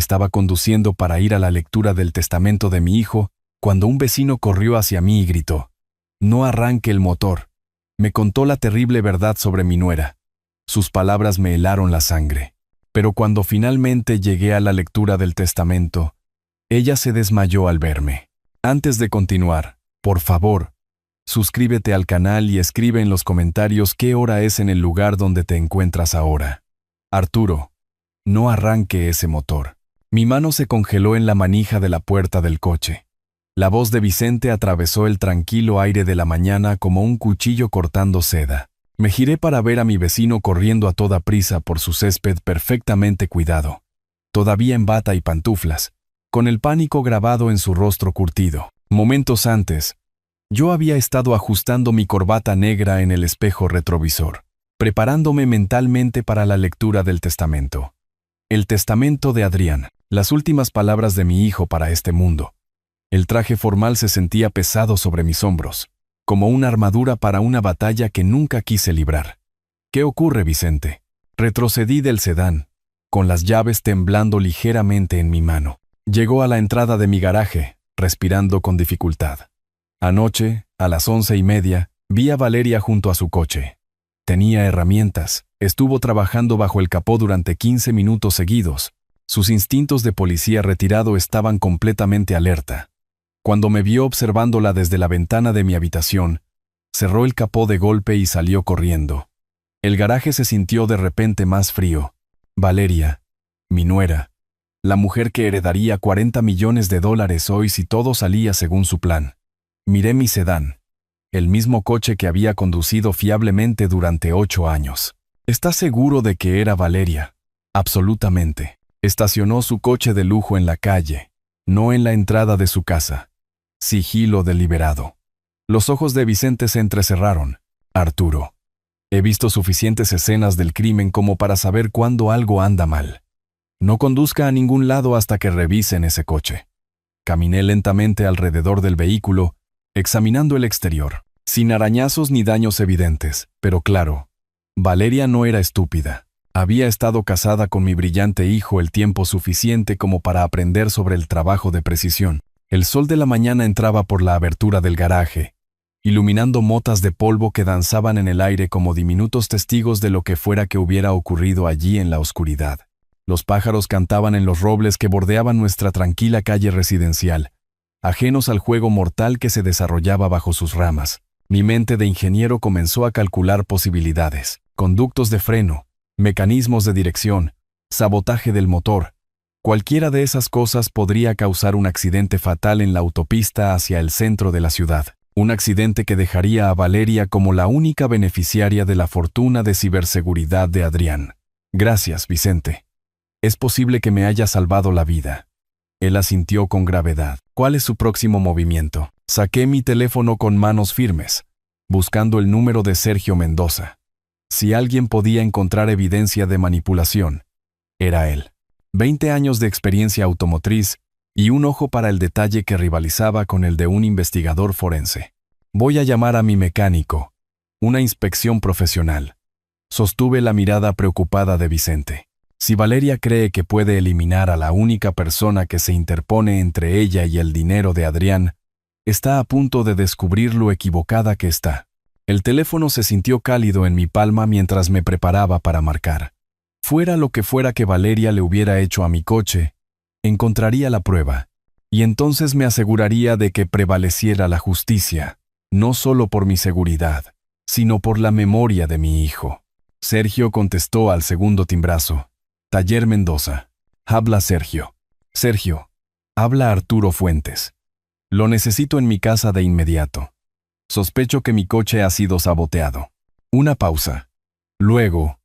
Estaba conduciendo para ir a la lectura del testamento de mi hijo, cuando un vecino corrió hacia mí y gritó: «No arranque el motor». Me contó la terrible verdad sobre mi nuera. Sus palabras me helaron la sangre. Pero cuando finalmente llegué a la lectura del testamento, ella se desmayó al verme. Antes de continuar, por favor, suscríbete al canal y escribe en los comentarios qué hora es en el lugar donde te encuentras ahora. Arturo, no arranque ese motor. Mi mano se congeló en la manija de la puerta del coche. La voz de Vicente atravesó el tranquilo aire de la mañana como un cuchillo cortando seda. Me giré para ver a mi vecino corriendo a toda prisa por su césped perfectamente cuidado, todavía en bata y pantuflas, con el pánico grabado en su rostro curtido. Momentos antes, yo había estado ajustando mi corbata negra en el espejo retrovisor, preparándome mentalmente para la lectura del testamento. El testamento de Adrián, las últimas palabras de mi hijo para este mundo. El traje formal se sentía pesado sobre mis hombros, como una armadura para una batalla que nunca quise librar. ¿Qué ocurre, Vicente? Retrocedí del sedán, con las llaves temblando ligeramente en mi mano. Llegó a la entrada de mi garaje, respirando con dificultad. Anoche, a las 11:30, vi a Valeria junto a su coche. Tenía herramientas, estuvo trabajando bajo el capó durante 15 minutos seguidos. Sus instintos de policía retirado estaban completamente alerta. Cuando me vio observándola desde la ventana de mi habitación, cerró el capó de golpe y salió corriendo. El garaje se sintió de repente más frío. Valeria, mi nuera, la mujer que heredaría $40 millones hoy si todo salía según su plan. Miré mi sedán, el mismo coche que había conducido fiablemente durante 8 años. ¿Estás seguro de que era Valeria? Absolutamente. Estacionó su coche de lujo en la calle, no en la entrada de su casa. Sigilo deliberado. Los ojos de Vicente se entrecerraron. Arturo, he visto suficientes escenas del crimen como para saber cuándo algo anda mal. No conduzca a ningún lado hasta que revisen ese coche. Caminé lentamente alrededor del vehículo, examinando el exterior, sin arañazos ni daños evidentes, pero claro, Valeria no era estúpida. Había estado casada con mi brillante hijo el tiempo suficiente como para aprender sobre el trabajo de precisión. El sol de la mañana entraba por la abertura del garaje, iluminando motas de polvo que danzaban en el aire como diminutos testigos de lo que fuera que hubiera ocurrido allí en la oscuridad. Los pájaros cantaban en los robles que bordeaban nuestra tranquila calle residencial, ajenos al juego mortal que se desarrollaba bajo sus ramas. Mi mente de ingeniero comenzó a calcular posibilidades: conductos de freno, mecanismos de dirección, sabotaje del motor. Cualquiera de esas cosas podría causar un accidente fatal en la autopista hacia el centro de la ciudad. Un accidente que dejaría a Valeria como la única beneficiaria de la fortuna de ciberseguridad de Adrián. Gracias, Vicente. Es posible que me haya salvado la vida. Él asintió con gravedad. ¿Cuál es su próximo movimiento? Saqué mi teléfono con manos firmes, buscando el número de Sergio Mendoza. Si alguien podía encontrar evidencia de manipulación, era él. 20 años de experiencia automotriz y un ojo para el detalle que rivalizaba con el de un investigador forense. Voy a llamar a mi mecánico. Una inspección profesional. Sostuve la mirada preocupada de Vicente. Si Valeria cree que puede eliminar a la única persona que se interpone entre ella y el dinero de Adrián, está a punto de descubrir lo equivocada que está. El teléfono se sintió cálido en mi palma mientras me preparaba para marcar. Fuera lo que fuera que Valeria le hubiera hecho a mi coche, encontraría la prueba, y entonces me aseguraría de que prevaleciera la justicia, no solo por mi seguridad, sino por la memoria de mi hijo. Sergio contestó al segundo timbrazo. Taller Mendoza. Habla Sergio. Sergio, habla Arturo Fuentes. Lo necesito en mi casa de inmediato. Sospecho que mi coche ha sido saboteado. Una pausa. Luego,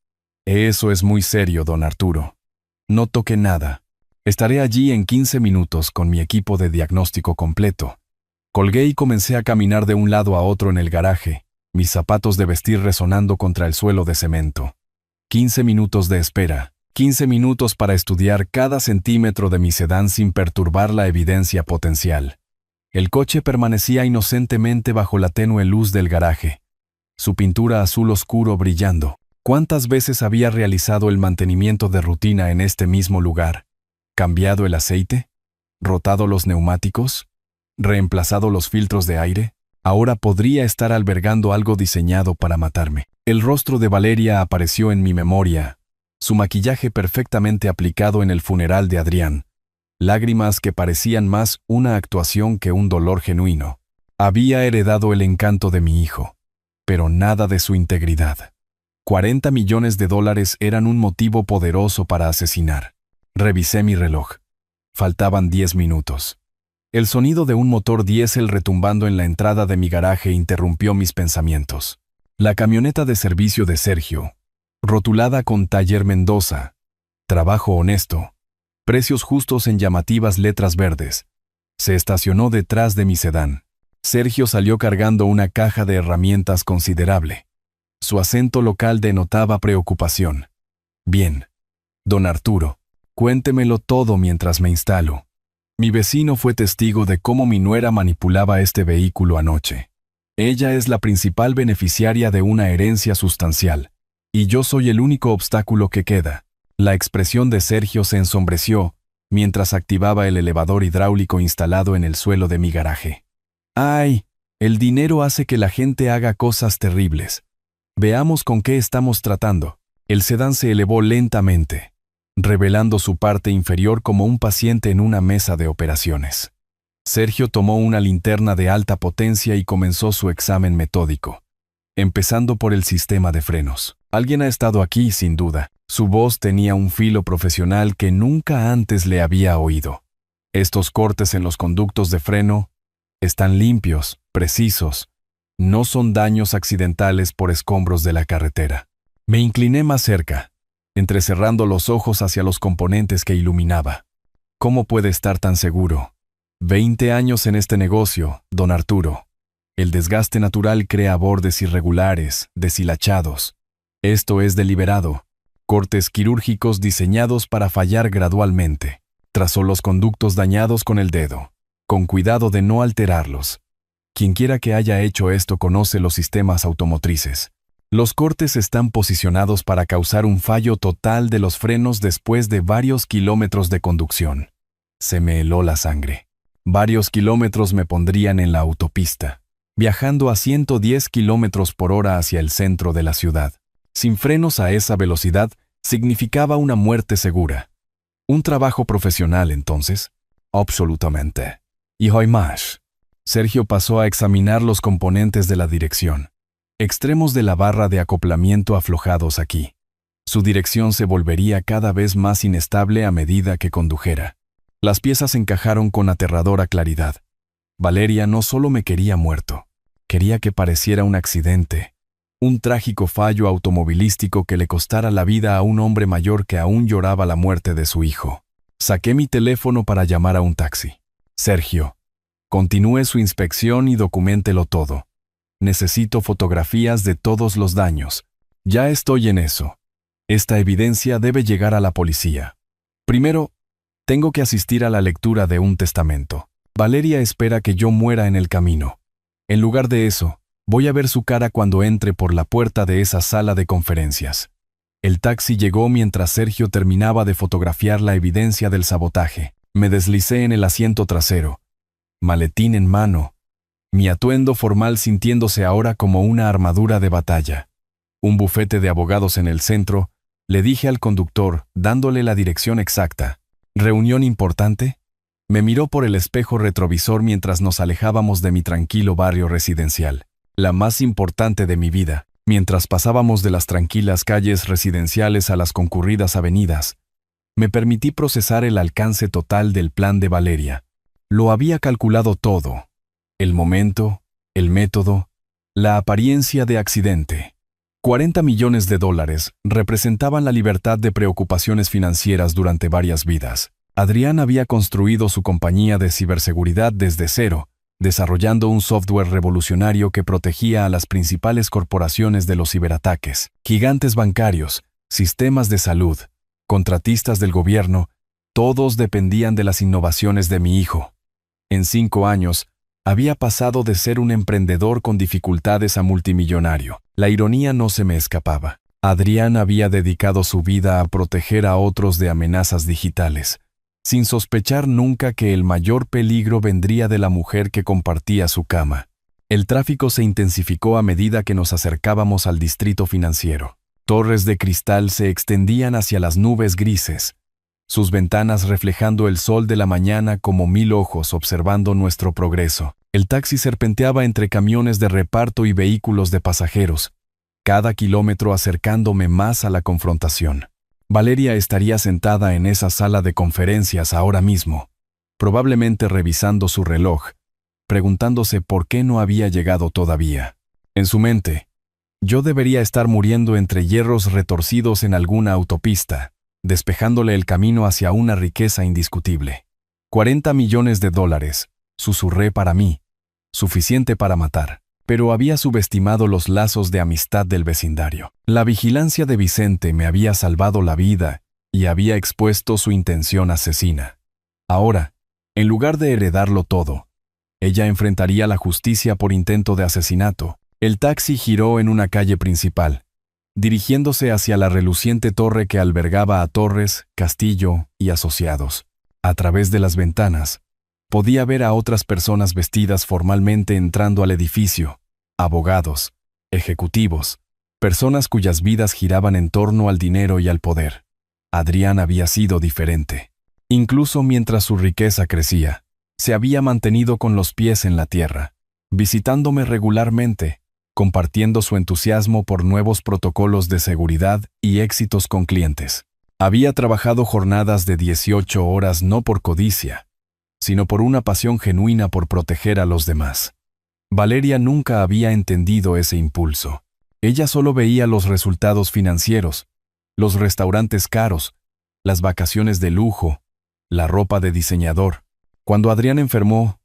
eso es muy serio, don Arturo. No toque nada. Estaré allí en 15 minutos con mi equipo de diagnóstico completo. Colgué y comencé a caminar de un lado a otro en el garaje, mis zapatos de vestir resonando contra el suelo de cemento. 15 minutos de espera. 15 minutos para estudiar cada centímetro de mi sedán sin perturbar la evidencia potencial. El coche permanecía inocentemente bajo la tenue luz del garaje, su pintura azul oscuro brillando. ¿Cuántas veces había realizado el mantenimiento de rutina en este mismo lugar? ¿Cambiado el aceite? ¿Rotado los neumáticos? ¿Reemplazado los filtros de aire? Ahora podría estar albergando algo diseñado para matarme. El rostro de Valeria apareció en mi memoria, su maquillaje perfectamente aplicado en el funeral de Adrián, lágrimas que parecían más una actuación que un dolor genuino. Había heredado el encanto de mi hijo, pero nada de su integridad. $40 millones eran un motivo poderoso para asesinar. Revisé mi reloj. Faltaban 10 minutos. El sonido de un motor diésel retumbando en la entrada de mi garaje interrumpió mis pensamientos. La camioneta de servicio de Sergio, rotulada con Taller Mendoza, trabajo honesto, precios justos en llamativas letras verdes, se estacionó detrás de mi sedán. Sergio salió cargando una caja de herramientas considerable. Su acento local denotaba preocupación. Bien, don Arturo, cuéntemelo todo mientras me instalo. Mi vecino fue testigo de cómo mi nuera manipulaba este vehículo anoche. Ella es la principal beneficiaria de una herencia sustancial, y yo soy el único obstáculo que queda. La expresión de Sergio se ensombreció mientras activaba el elevador hidráulico instalado en el suelo de mi garaje. ¡Ay! El dinero hace que la gente haga cosas terribles. Veamos con qué estamos tratando. El sedán se elevó lentamente, revelando su parte inferior como un paciente en una mesa de operaciones. Sergio tomó una linterna de alta potencia y comenzó su examen metódico, empezando por el sistema de frenos. Alguien ha estado aquí, sin duda. Su voz tenía un filo profesional que nunca antes le había oído. Estos cortes en los conductos de freno están limpios, precisos. No son daños accidentales por escombros de la carretera. Me incliné más cerca, entrecerrando los ojos hacia los componentes que iluminaba. ¿Cómo puede estar tan seguro? 20 años en este negocio, don Arturo. El desgaste natural crea bordes irregulares, deshilachados. Esto es deliberado. Cortes quirúrgicos diseñados para fallar gradualmente. Trazó los conductos dañados con el dedo, con cuidado de no alterarlos. Quienquiera que haya hecho esto conoce los sistemas automotrices. Los cortes están posicionados para causar un fallo total de los frenos después de varios kilómetros de conducción. Se me heló la sangre. Varios kilómetros me pondrían en la autopista, viajando a 110 kilómetros por hora hacia el centro de la ciudad. Sin frenos a esa velocidad significaba una muerte segura. ¿Un trabajo profesional entonces? Absolutamente. Y hoy más. Sergio pasó a examinar los componentes de la dirección. Extremos de la barra de acoplamiento aflojados aquí. Su dirección se volvería cada vez más inestable a medida que condujera. Las piezas encajaron con aterradora claridad. Valeria no solo me quería muerto, quería que pareciera un accidente, un trágico fallo automovilístico que le costara la vida a un hombre mayor que aún lloraba la muerte de su hijo. Saqué mi teléfono para llamar a un taxi. Sergio, continúe su inspección y documéntelo todo. Necesito fotografías de todos los daños. Ya estoy en eso. Esta evidencia debe llegar a la policía. Primero, tengo que asistir a la lectura de un testamento. Valeria espera que yo muera en el camino. En lugar de eso, voy a ver su cara cuando entre por la puerta de esa sala de conferencias. El taxi llegó mientras Sergio terminaba de fotografiar la evidencia del sabotaje. Me deslicé en el asiento trasero, maletín en mano, mi atuendo formal sintiéndose ahora como una armadura de batalla. Un bufete de abogados en el centro, le dije al conductor, dándole la dirección exacta. ¿Reunión importante? Me miró por el espejo retrovisor mientras nos alejábamos de mi tranquilo barrio residencial, la más importante de mi vida. Mientras pasábamos de las tranquilas calles residenciales a las concurridas avenidas, me permití procesar el alcance total del plan de Valeria. Lo había calculado todo. El momento, el método, la apariencia de accidente. $40 millones representaban la libertad de preocupaciones financieras durante varias vidas. Adrián había construido su compañía de ciberseguridad desde cero, desarrollando un software revolucionario que protegía a las principales corporaciones de los ciberataques. Gigantes bancarios, sistemas de salud, contratistas del gobierno, todos dependían de las innovaciones de mi hijo. En 5 años, había pasado de ser un emprendedor con dificultades a multimillonario. La ironía no se me escapaba. Adrián había dedicado su vida a proteger a otros de amenazas digitales. sin sospechar nunca que el mayor peligro vendría de la mujer que compartía su cama. El tráfico se intensificó a medida que nos acercábamos al distrito financiero. Torres de cristal se extendían hacia las nubes grises, sus ventanas reflejando el sol de la mañana como 1000 ojos observando nuestro progreso. El taxi serpenteaba entre camiones de reparto y vehículos de pasajeros, cada kilómetro acercándome más a la confrontación. Valeria estaría sentada en esa sala de conferencias ahora mismo, probablemente revisando su reloj, preguntándose por qué no había llegado todavía. En su mente, yo debería estar muriendo entre hierros retorcidos en alguna autopista, despejándole el camino hacia una riqueza indiscutible. $40 millones, susurré para mí, suficiente para matar. Pero había subestimado los lazos de amistad del vecindario. La vigilancia de Vicente me había salvado la vida y había expuesto su intención asesina. Ahora, en lugar de heredarlo todo, ella enfrentaría la justicia por intento de asesinato. El taxi giró en una calle principal, dirigiéndose hacia la reluciente torre que albergaba a Torres, Castillo y asociados. A través de las ventanas, podía ver a otras personas vestidas formalmente entrando al edificio, abogados, ejecutivos, personas cuyas vidas giraban en torno al dinero y al poder. Adrián había sido diferente. Incluso mientras su riqueza crecía, se había mantenido con los pies en la tierra, visitándome regularmente, compartiendo su entusiasmo por nuevos protocolos de seguridad y éxitos con clientes. Había trabajado jornadas de 18 horas no por codicia, sino por una pasión genuina por proteger a los demás. Valeria nunca había entendido ese impulso. Ella solo veía los resultados financieros, los restaurantes caros, las vacaciones de lujo, la ropa de diseñador. Cuando Adrián enfermó,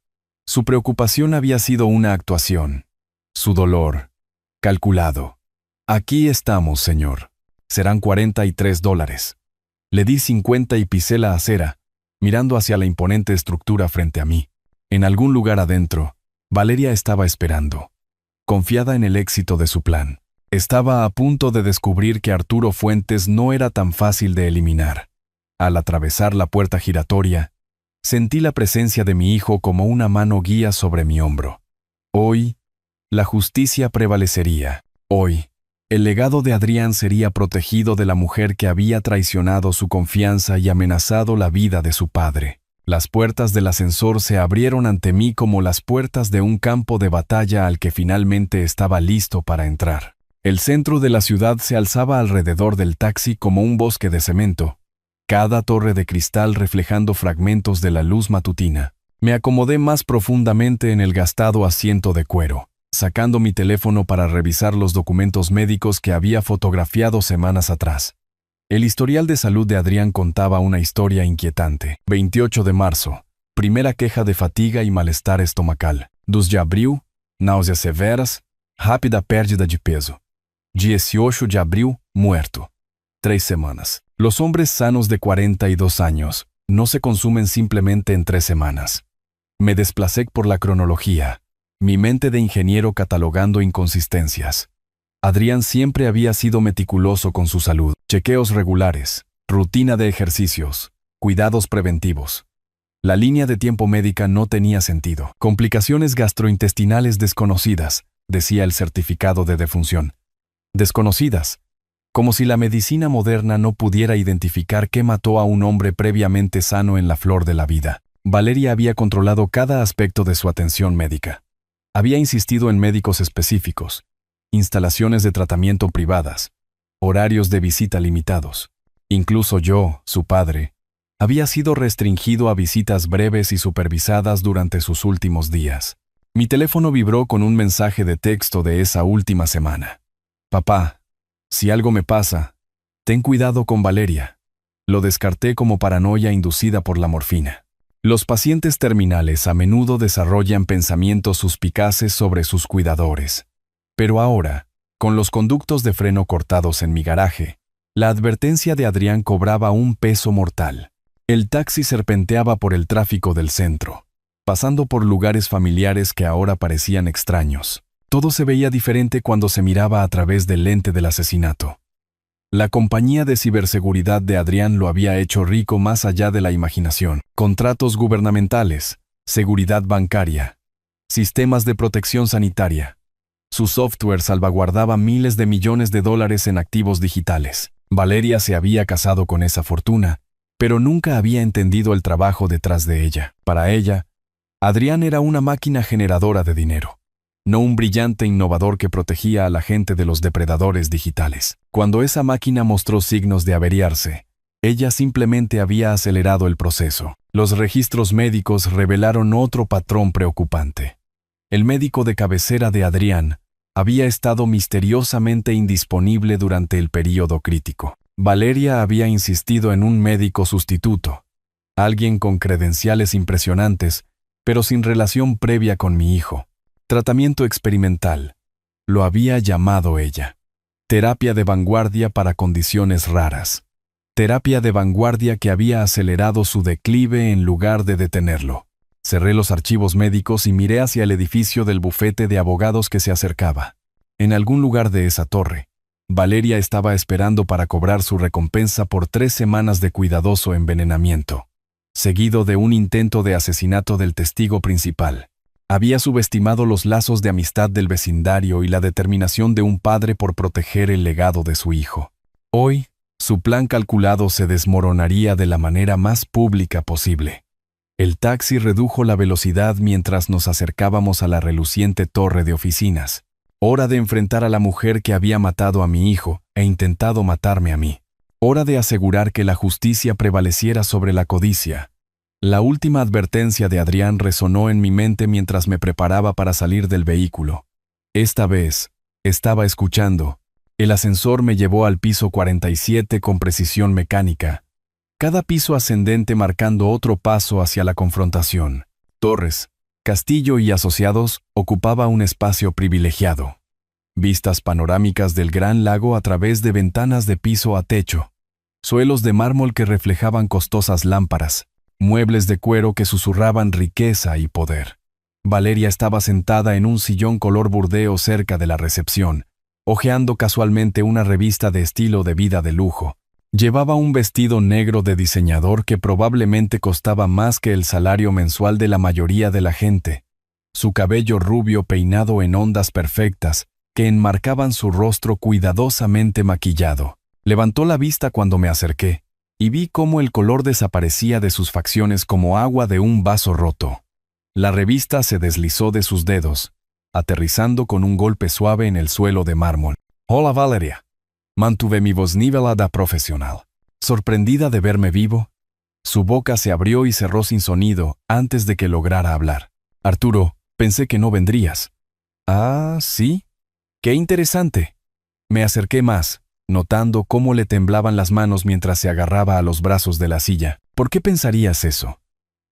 su preocupación había sido una actuación. Su dolor, calculado. Aquí estamos, señor. Serán $43. Le di 50 y pisé la acera, mirando hacia la imponente estructura frente a mí. En algún lugar adentro, Valeria estaba esperando, confiada en el éxito de su plan. Estaba a punto de descubrir que Arturo Fuentes no era tan fácil de eliminar. Al atravesar la puerta giratoria, sentí la presencia de mi hijo como una mano guía sobre mi hombro. Hoy, la justicia prevalecería. Hoy, el legado de Adrián sería protegido de la mujer que había traicionado su confianza y amenazado la vida de su padre. Las puertas del ascensor se abrieron ante mí como las puertas de un campo de batalla al que finalmente estaba listo para entrar. El centro de la ciudad se alzaba alrededor del taxi como un bosque de cemento, cada torre de cristal reflejando fragmentos de la luz matutina. Me acomodé más profundamente en el gastado asiento de cuero, sacando mi teléfono para revisar los documentos médicos que había fotografiado semanas atrás. El historial de salud de Adrián contaba una historia inquietante. 28 de marzo, primera queja de fatiga y malestar estomacal. 2 de abril, náuseas severas, rápida pérdida de peso. 18 de abril, muerto. 3 semanas. Los hombres sanos de 42 años no se consumen simplemente en 3 semanas. Me desplacé por la cronología, mi mente de ingeniero catalogando inconsistencias. Adrián siempre había sido meticuloso con su salud. Chequeos regulares, rutina de ejercicios, cuidados preventivos. La línea de tiempo médica no tenía sentido. Complicaciones gastrointestinales desconocidas, decía el certificado de defunción. Desconocidas, como si la medicina moderna no pudiera identificar qué mató a un hombre previamente sano en la flor de la vida. Valeria había controlado cada aspecto de su atención médica. Había insistido en médicos específicos, instalaciones de tratamiento privadas, horarios de visita limitados. Incluso yo, su padre, había sido restringido a visitas breves y supervisadas durante sus últimos días. Mi teléfono vibró con un mensaje de texto de esa última semana. Papá, si algo me pasa, ten cuidado con Valeria. Lo descarté como paranoia inducida por la morfina. Los pacientes terminales a menudo desarrollan pensamientos suspicaces sobre sus cuidadores. Pero ahora, con los conductos de freno cortados en mi garaje, la advertencia de Adrián cobraba un peso mortal. El taxi serpenteaba por el tráfico del centro, pasando por lugares familiares que ahora parecían extraños. Todo se veía diferente cuando se miraba a través del lente del asesinato. La compañía de ciberseguridad de Adrián lo había hecho rico más allá de la imaginación. Contratos gubernamentales, seguridad bancaria, sistemas de protección sanitaria. Su software salvaguardaba miles de millones de dólares en activos digitales. Valeria se había casado con esa fortuna, pero nunca había entendido el trabajo detrás de ella. Para ella, Adrián era una máquina generadora de dinero, no un brillante innovador que protegía a la gente de los depredadores digitales. Cuando esa máquina mostró signos de averiarse, ella simplemente había acelerado el proceso. Los registros médicos revelaron otro patrón preocupante. El médico de cabecera de Adrián había estado misteriosamente indisponible durante el período crítico. Valeria había insistido en un médico sustituto, alguien con credenciales impresionantes, pero sin relación previa con mi hijo. Tratamiento experimental, lo había llamado ella. Terapia de vanguardia para condiciones raras. Terapia de vanguardia que había acelerado su declive en lugar de detenerlo. Cerré los archivos médicos y miré hacia el edificio del bufete de abogados que se acercaba. En algún lugar de esa torre, Valeria estaba esperando para cobrar su recompensa por 3 semanas de cuidadoso envenenamiento, seguido de un intento de asesinato del testigo principal. Había subestimado los lazos de amistad del vecindario y la determinación de un padre por proteger el legado de su hijo. Hoy, su plan calculado se desmoronaría de la manera más pública posible. El taxi redujo la velocidad mientras nos acercábamos a la reluciente torre de oficinas. Hora de enfrentar a la mujer que había matado a mi hijo e intentado matarme a mí. Hora de asegurar que la justicia prevaleciera sobre la codicia. La última advertencia de Adrián resonó en mi mente mientras me preparaba para salir del vehículo. Esta vez, estaba escuchando. El ascensor me llevó al piso 47 con precisión mecánica. Cada piso ascendente marcando otro paso hacia la confrontación. Torres, Castillo y asociados ocupaba un espacio privilegiado. Vistas panorámicas del gran lago a través de ventanas de piso a techo. Suelos de mármol que reflejaban costosas lámparas. Muebles de cuero que susurraban riqueza y poder. Valeria estaba sentada en un sillón color burdeo cerca de la recepción, hojeando casualmente una revista de estilo de vida de lujo. Llevaba un vestido negro de diseñador que probablemente costaba más que el salario mensual de la mayoría de la gente. Su cabello rubio peinado en ondas perfectas, que enmarcaban su rostro cuidadosamente maquillado. Levantó la vista cuando me acerqué, y vi cómo el color desaparecía de sus facciones como agua de un vaso roto. La revista se deslizó de sus dedos, aterrizando con un golpe suave en el suelo de mármol. «Hola, Valeria». Mantuve mi voz nivelada profesional. Sorprendida de verme vivo, su boca se abrió y cerró sin sonido antes de que lograra hablar. «Arturo, pensé que no vendrías». «Ah, ¿sí? Qué interesante». Me acerqué más, notando cómo le temblaban las manos mientras se agarraba a los brazos de la silla. «¿Por qué pensarías eso?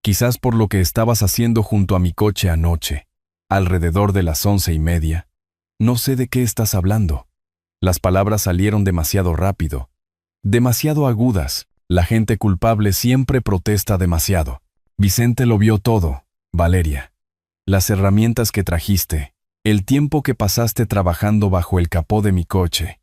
Quizás por lo que estabas haciendo junto a mi coche anoche, alrededor de las 11:30. No sé de qué estás hablando». Las palabras salieron demasiado rápido, demasiado agudas. La gente culpable siempre protesta demasiado. Vicente lo vio todo, Valeria. Las herramientas que trajiste, el tiempo que pasaste trabajando bajo el capó de mi coche,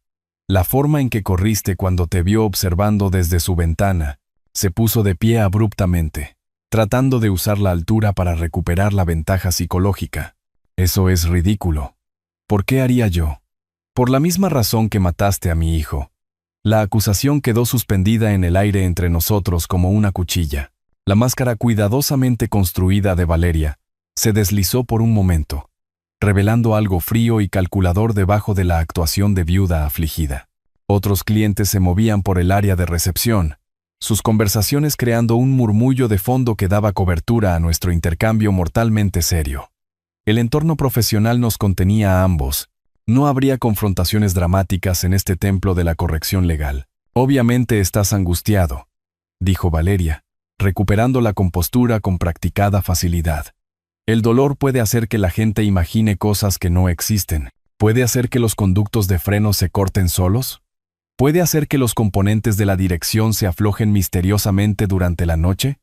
la forma en que corriste cuando te vio observando desde su ventana. Se puso de pie abruptamente, tratando de usar la altura para recuperar la ventaja psicológica. Eso es ridículo. ¿Por qué haría yo? Por la misma razón que mataste a mi hijo. La acusación quedó suspendida en el aire entre nosotros como una cuchilla. La máscara cuidadosamente construida de Valeria se deslizó por un momento, revelando algo frío y calculador debajo de la actuación de viuda afligida. Otros clientes se movían por el área de recepción, sus conversaciones creando un murmullo de fondo que daba cobertura a nuestro intercambio mortalmente serio. El entorno profesional nos contenía a ambos. No habría confrontaciones dramáticas en este templo de la corrección legal. «Obviamente estás angustiado», dijo Valeria, recuperando la compostura con practicada facilidad. «El dolor puede hacer que la gente imagine cosas que no existen. ¿Puede hacer que los conductos de freno se corten solos? ¿Puede hacer que los componentes de la dirección se aflojen misteriosamente durante la noche?»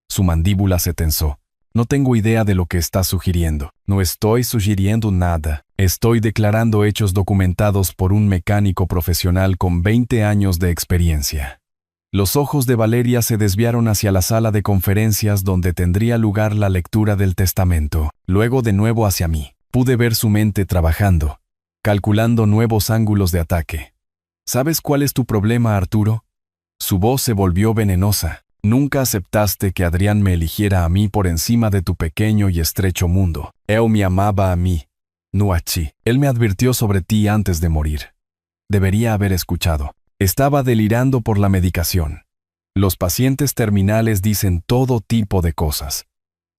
Su mandíbula se tensó. No tengo idea de lo que estás sugiriendo. No estoy sugiriendo nada. Estoy declarando hechos documentados por un mecánico profesional con 20 años de experiencia. Los ojos de Valeria se desviaron hacia la sala de conferencias donde tendría lugar la lectura del testamento. Luego de nuevo hacia mí. Pude ver su mente trabajando, calculando nuevos ángulos de ataque. ¿Sabes cuál es tu problema, Arturo? Su voz se volvió venenosa. Nunca aceptaste que Adrián me eligiera a mí por encima de tu pequeño y estrecho mundo. Él me amaba a mí, no a ti. Él me advirtió sobre ti antes de morir. Debería haber escuchado. Estaba delirando por la medicación. Los pacientes terminales dicen todo tipo de cosas.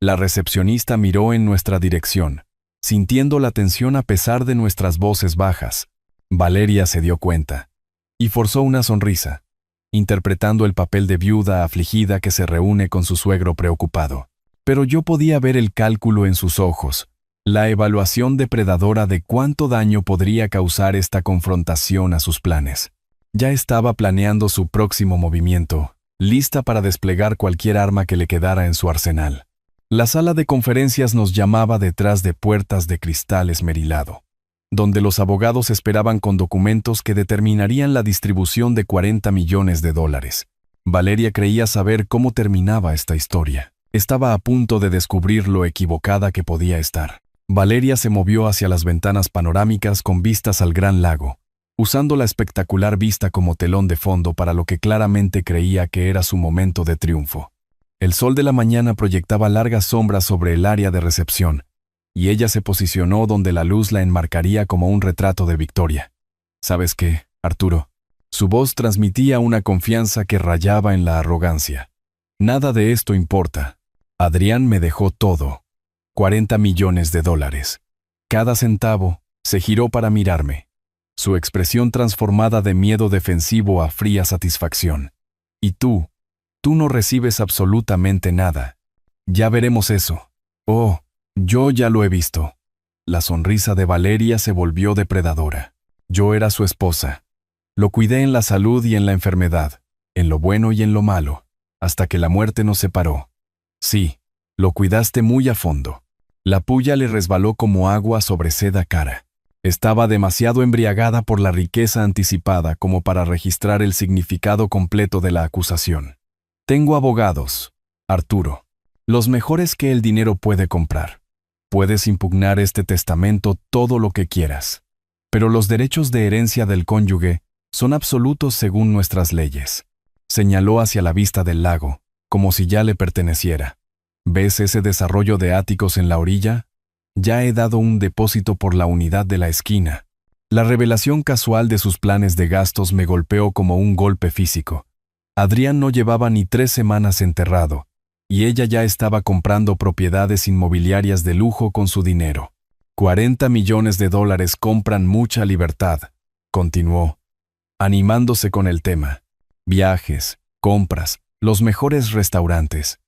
La recepcionista miró en nuestra dirección, sintiendo la tensión a pesar de nuestras voces bajas. Valeria se dio cuenta y forzó una sonrisa, interpretando el papel de viuda afligida que se reúne con su suegro preocupado. Pero yo podía ver el cálculo en sus ojos, la evaluación depredadora de cuánto daño podría causar esta confrontación a sus planes. Ya estaba planeando su próximo movimiento, lista para desplegar cualquier arma que le quedara en su arsenal. La sala de conferencias nos llamaba detrás de puertas de cristal esmerilado, donde los abogados esperaban con documentos que determinarían la distribución de $40 millones. Valeria creía saber cómo terminaba esta historia. Estaba a punto de descubrir lo equivocada que podía estar. Valeria se movió hacia las ventanas panorámicas con vistas al gran lago, usando la espectacular vista como telón de fondo para lo que claramente creía que era su momento de triunfo. El sol de la mañana proyectaba largas sombras sobre el área de recepción, y ella se posicionó donde la luz la enmarcaría como un retrato de victoria. ¿Sabes qué, Arturo? Su voz transmitía una confianza que rayaba en la arrogancia. Nada de esto importa. Adrián me dejó todo. $40 millones. Cada centavo. Se giró para mirarme, su expresión transformada de miedo defensivo a fría satisfacción. Y tú no recibes absolutamente nada. Ya veremos eso. Oh, yo ya lo he visto. La sonrisa de Valeria se volvió depredadora. Yo era su esposa. Lo cuidé en la salud y en la enfermedad, en lo bueno y en lo malo, hasta que la muerte nos separó. Sí, lo cuidaste muy a fondo. La puya le resbaló como agua sobre seda cara. Estaba demasiado embriagada por la riqueza anticipada como para registrar el significado completo de la acusación. Tengo abogados, Arturo, los mejores que el dinero puede comprar. Puedes impugnar este testamento todo lo que quieras, pero los derechos de herencia del cónyuge son absolutos según nuestras leyes. Señaló hacia la vista del lago, como si ya le perteneciera. ¿Ves ese desarrollo de áticos en la orilla? Ya he dado un depósito por la unidad de la esquina. La revelación casual de sus planes de gastos me golpeó como un golpe físico. Adrián no llevaba ni 3 semanas enterrado, y ella ya estaba comprando propiedades inmobiliarias de lujo con su dinero. $40 millones compran mucha libertad, continuó, animándose con el tema. Viajes, compras, los mejores restaurantes.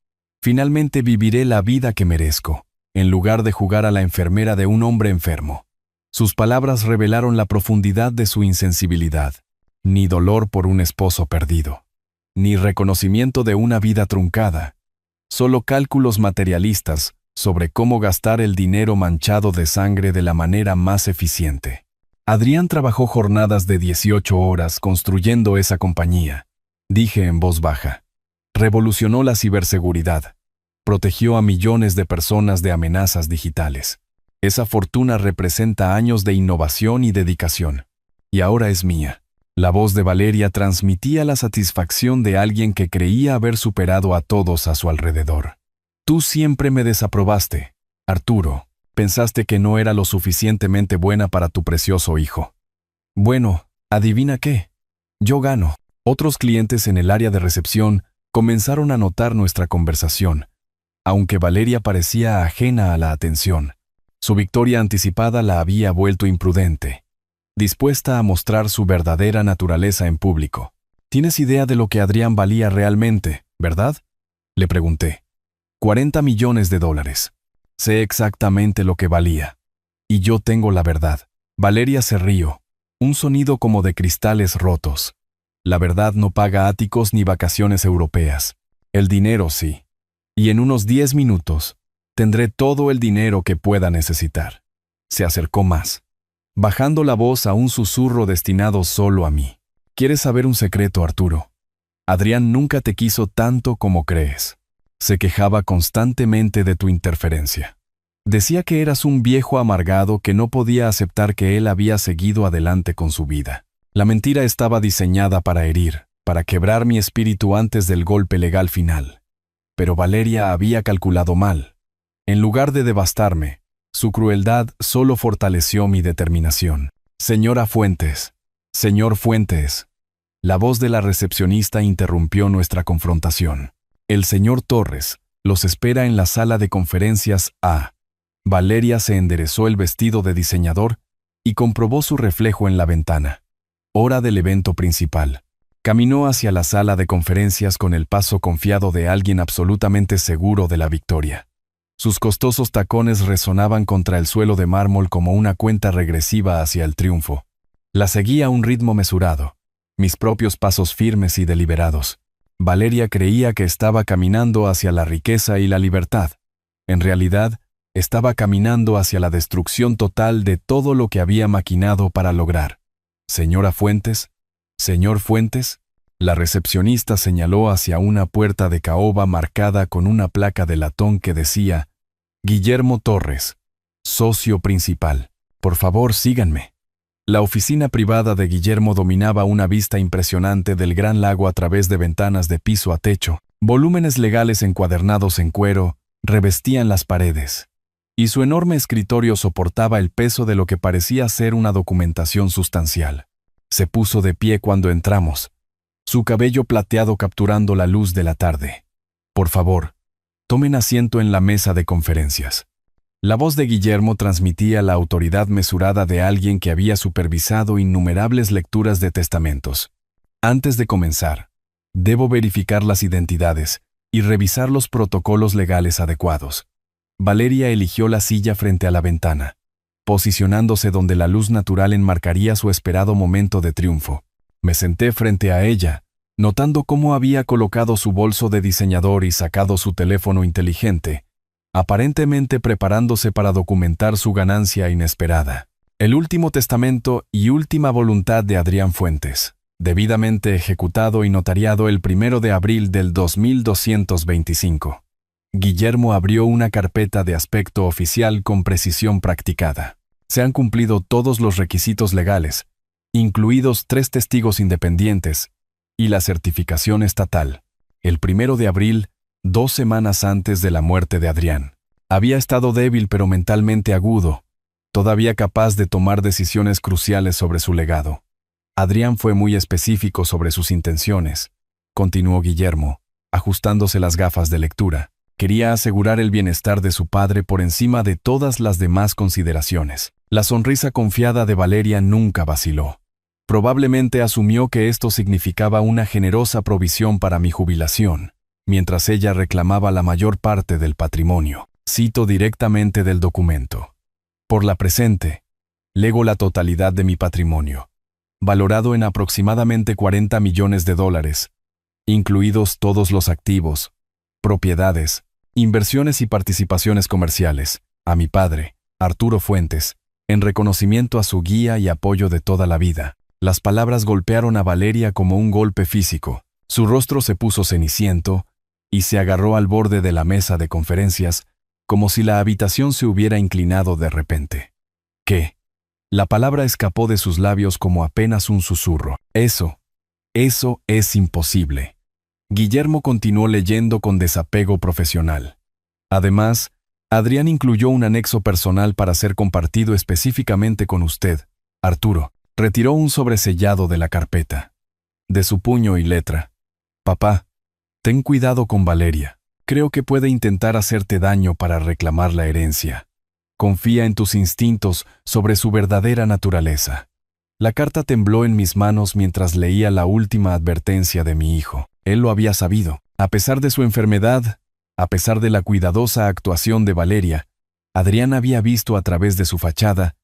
Finalmente viviré la vida que merezco, en lugar de jugar a la enfermera de un hombre enfermo. Sus palabras revelaron la profundidad de su insensibilidad. Ni dolor por un esposo perdido, ni reconocimiento de una vida truncada. Solo cálculos materialistas sobre cómo gastar el dinero manchado de sangre de la manera más eficiente. Adrián trabajó jornadas de 18 horas construyendo esa compañía, dije en voz baja. Revolucionó la ciberseguridad. Protegió a millones de personas de amenazas digitales. Esa fortuna representa años de innovación y dedicación. Y ahora es mía. La voz de Valeria transmitía la satisfacción de alguien que creía haber superado a todos a su alrededor. Tú siempre me desaprobaste, Arturo. Pensaste que no era lo suficientemente buena para tu precioso hijo. Bueno, ¿adivina qué? Yo gano. Otros clientes en el área de recepción comenzaron a notar nuestra conversación, aunque Valeria parecía ajena a la atención. Su victoria anticipada la había vuelto imprudente, dispuesta a mostrar su verdadera naturaleza en público. ¿Tienes idea de lo que Adrián valía realmente, verdad? Le pregunté. $40 millones. Sé exactamente lo que valía. Y yo tengo la verdad. Valeria se rió, un sonido como de cristales rotos. La verdad no paga áticos ni vacaciones europeas. El dinero sí. Y en unos 10 minutos, Tendré todo el dinero que pueda necesitar. Se acercó más, bajando la voz a un susurro destinado solo a mí. ¿Quieres saber un secreto, Arturo? Adrián nunca te quiso tanto como crees. Se quejaba constantemente de tu interferencia. Decía que eras un viejo amargado que no podía aceptar que él había seguido adelante con su vida. La mentira estaba diseñada para herir, para quebrar mi espíritu antes del golpe legal final. Pero Valeria había calculado mal. En lugar de devastarme, su crueldad solo fortaleció mi determinación. Señora Fuentes, señor Fuentes. La voz de la recepcionista interrumpió nuestra confrontación. El señor Torres los espera en la sala de conferencias A. Valeria se enderezó el vestido de diseñador y comprobó su reflejo en la ventana. Hora del evento principal. Caminó hacia la sala de conferencias con el paso confiado de alguien absolutamente seguro de la victoria. Sus costosos tacones resonaban contra el suelo de mármol como una cuenta regresiva hacia el triunfo. La seguía a un ritmo mesurado, mis propios pasos firmes y deliberados. Valeria creía que estaba caminando hacia la riqueza y la libertad. En realidad, estaba caminando hacia la destrucción total de todo lo que había maquinado para lograr. Señora Fuentes, señor Fuentes, la recepcionista señaló hacia una puerta de caoba marcada con una placa de latón que decía: Guillermo Torres, socio principal. Por favor, síganme. La oficina privada de Guillermo dominaba una vista impresionante del gran lago a través de ventanas de piso a techo. Volúmenes legales encuadernados en cuero revestían las paredes, y su enorme escritorio soportaba el peso de lo que parecía ser una documentación sustancial. Se puso de pie cuando entramos, su cabello plateado capturando la luz de la tarde. Por favor, tomen asiento en la mesa de conferencias. La voz de Guillermo transmitía la autoridad mesurada de alguien que había supervisado innumerables lecturas de testamentos. Antes de comenzar, debo verificar las identidades y revisar los protocolos legales adecuados. Valeria eligió la silla frente a la ventana, posicionándose donde la luz natural enmarcaría su esperado momento de triunfo. Me senté frente a ella, notando cómo había colocado su bolso de diseñador y sacado su teléfono inteligente, aparentemente preparándose para documentar su ganancia inesperada. El último testamento y última voluntad de Adrián Fuentes, debidamente ejecutado y notariado el 1 de abril del 2225. Guillermo abrió una carpeta de aspecto oficial con precisión practicada. Se han cumplido todos los requisitos legales, incluidos 3 testigos independientes y la certificación estatal. El 1 de abril, 2 semanas antes de la muerte de Adrián. Había estado débil pero mentalmente agudo, todavía capaz de tomar decisiones cruciales sobre su legado. Adrián fue muy específico sobre sus intenciones, continuó Guillermo, ajustándose las gafas de lectura. Quería asegurar el bienestar de su padre por encima de todas las demás consideraciones. La sonrisa confiada de Valeria nunca vaciló. Probablemente asumió que esto significaba una generosa provisión para mi jubilación, mientras ella reclamaba la mayor parte del patrimonio. Cito directamente del documento. Por la presente, lego la totalidad de mi patrimonio, valorado en aproximadamente $40 millones, incluidos todos los activos, propiedades, inversiones y participaciones comerciales, a mi padre, Arturo Fuentes, en reconocimiento a su guía y apoyo de toda la vida. Las palabras golpearon a Valeria como un golpe físico. Su rostro se puso ceniciento y se agarró al borde de la mesa de conferencias como si la habitación se hubiera inclinado de repente. ¿Qué? La palabra escapó de sus labios como apenas un susurro. Eso es imposible. Guillermo continuó leyendo con desapego profesional. Además, Adrián incluyó un anexo personal para ser compartido específicamente con usted, Arturo. Retiró un sobresellado de la carpeta. De su puño y letra. Papá, ten cuidado con Valeria. Creo que puede intentar hacerte daño para reclamar la herencia. Confía en tus instintos sobre su verdadera naturaleza. La carta tembló en mis manos mientras leía la última advertencia de mi hijo. Él lo había sabido. A pesar de su enfermedad, a pesar de la cuidadosa actuación de Valeria, Adrián había visto a través de su fachada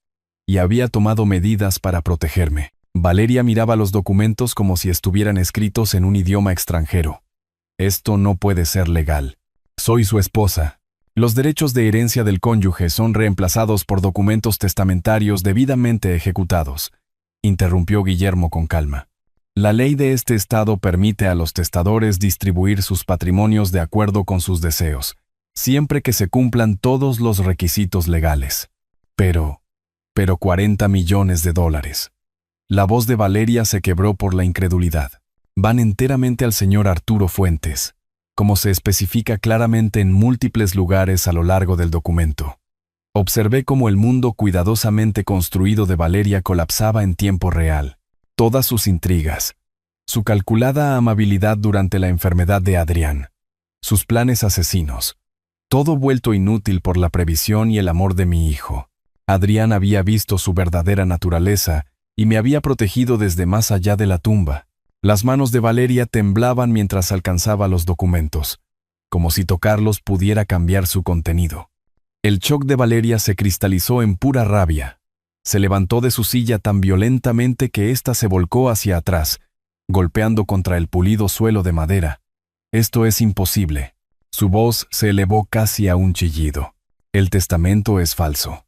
y había tomado medidas para protegerme. Valeria miraba los documentos como si estuvieran escritos en un idioma extranjero. Esto no puede ser legal. Soy su esposa. Los derechos de herencia del cónyuge son reemplazados por documentos testamentarios debidamente ejecutados, interrumpió Guillermo con calma. La ley de este estado permite a los testadores distribuir sus patrimonios de acuerdo con sus deseos, siempre que se cumplan todos los requisitos legales. Pero 40 millones de dólares. La voz de Valeria se quebró por la incredulidad. Van enteramente al señor Arturo Fuentes, como se especifica claramente en múltiples lugares a lo largo del documento. Observé cómo el mundo cuidadosamente construido de Valeria colapsaba en tiempo real. Todas sus intrigas, su calculada amabilidad durante la enfermedad de Adrián, sus planes asesinos, todo vuelto inútil por la previsión y el amor de mi hijo. Adrián había visto su verdadera naturaleza y me había protegido desde más allá de la tumba. Las manos de Valeria temblaban mientras alcanzaba los documentos, como si tocarlos pudiera cambiar su contenido. El shock de Valeria se cristalizó en pura rabia. Se levantó de su silla tan violentamente que ésta se volcó hacia atrás, golpeando contra el pulido suelo de madera. «Esto es imposible». Su voz se elevó casi a un chillido. «El testamento es falso».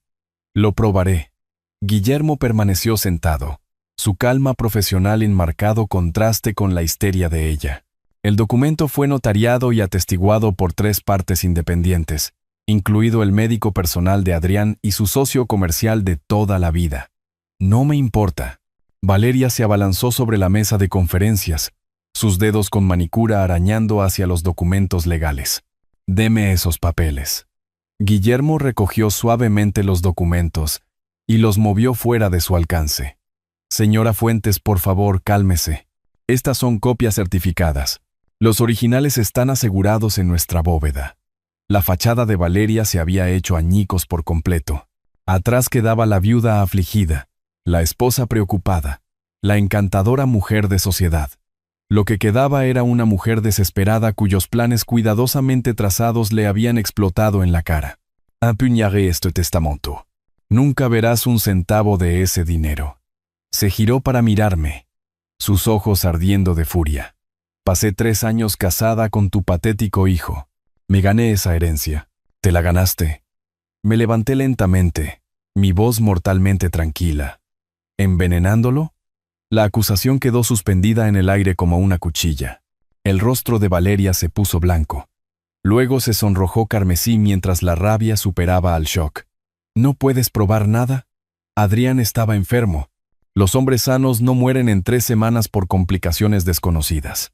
«Lo probaré». Guillermo permaneció sentado, su calma profesional en marcado contraste con la histeria de ella. El documento fue notariado y atestiguado por 3 partes independientes, incluido el médico personal de Adrián y su socio comercial de toda la vida. «No me importa». Valeria se abalanzó sobre la mesa de conferencias, sus dedos con manicura arañando hacia los documentos legales. «Deme esos papeles». Guillermo recogió suavemente los documentos y los movió fuera de su alcance. «Señora Fuentes, por favor, cálmese. Estas son copias certificadas. Los originales están asegurados en nuestra bóveda». La fachada de Valeria se había hecho añicos por completo. Atrás quedaba la viuda afligida, la esposa preocupada, la encantadora mujer de sociedad. Lo que quedaba era una mujer desesperada cuyos planes cuidadosamente trazados le habían explotado en la cara. «Empuñaré este testamento. Nunca verás un centavo de ese dinero». Se giró para mirarme, sus ojos ardiendo de furia. «Pasé 3 años casada con tu patético hijo. Me gané esa herencia». «¿Te la ganaste?» Me levanté lentamente, mi voz mortalmente tranquila. «¿Envenenándolo?» La acusación quedó suspendida en el aire como una cuchilla. El rostro de Valeria se puso blanco. Luego se sonrojó carmesí mientras la rabia superaba al shock. «¿No puedes probar nada?» Adrián estaba enfermo. Los hombres sanos no mueren en 3 semanas por complicaciones desconocidas.